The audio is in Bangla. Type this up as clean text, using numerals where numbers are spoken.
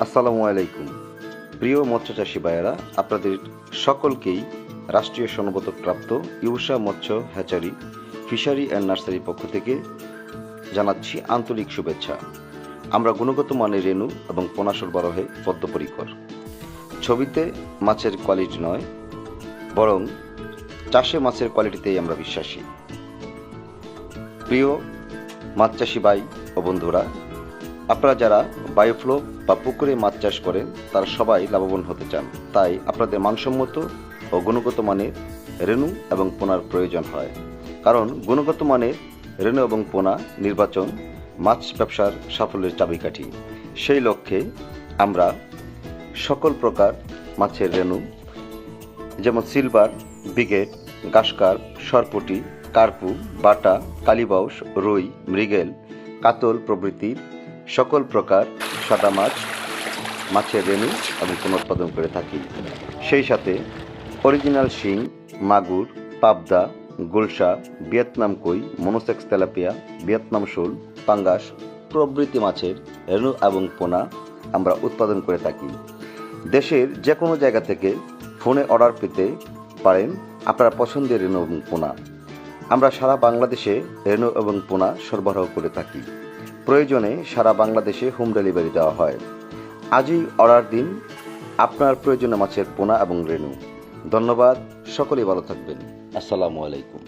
আসসালামু আলাইকুম। প্রিয় মৎস্য চাষী ভাইয়েরা, আপনাদের সকলকেই রাষ্ট্রীয় সনদপ্রাপ্ত ইউষা মৎস্য হ্যাচারি, ফিশারি অ্যান্ড নার্সারির পক্ষ থেকে জানাচ্ছি আন্তরিক শুভেচ্ছা। আমরা গুণগত মানের রেণু এবং পোনা সরবরাহে বদ্ধপরিকর। ছবিতে মাছের কোয়ালিটি নয়, বরং চাষে মাছের কোয়ালিটিতেই আমরা বিশ্বাসী। প্রিয় মাছ চাষী ভাই ও বন্ধুরা, আপনারা যারা বায়োফ্লো বা পুকুরে মাছ চাষ করেন তারা সবাই লাভবান হতে চান। তাই আপনাদের মানসম্মত ও গুণগত মানের রেণু এবং পোনার প্রয়োজন হয়। কারণ গুণগত মানের রেণু এবং পোনা নির্বাচন মাছ ব্যবসার সাফল্যের চাবিকাঠি। সেই লক্ষ্যে আমরা সকল প্রকার মাছের রেণু, যেমন সিলভার, বিগেট, গাসকার্প, সরপুঁটি, কার্পু, বাটা, কালীবাউস, রুই, মৃগেল, কাতল প্রভৃতির সকল প্রকার সাদা মাছের রেণু এবং পোনা উৎপাদন করে থাকি। সেই সাথে অরিজিনাল শিং, মাগুর, পাবদা, গুলশা, ভিয়েতনাম কই, মনোসেক্স তেলাপিয়া, ভিয়েতনাম শোল, পাঙ্গাস প্রভৃতি মাছের রেণু এবং পোনা আমরা উৎপাদন করে থাকি। দেশের যে কোনো জায়গা থেকে ফোনে অর্ডার পেতে পারেন আপনার পছন্দের রেণু এবং পোনা। আমরা সারা বাংলাদেশে রেণু এবং পোনা সরবরাহ করে থাকি। প্রয়োজনে সারা বাংলাদেশে হোম ডেলিভারি দেওয়া হয়। আজই অর্ডার দিন আপনার প্রয়োজনীয় মাছের পোনা এবং রেণু। ধন্যবাদ, সকলেই ভালো থাকবেন। আসসালামু আলাইকুম।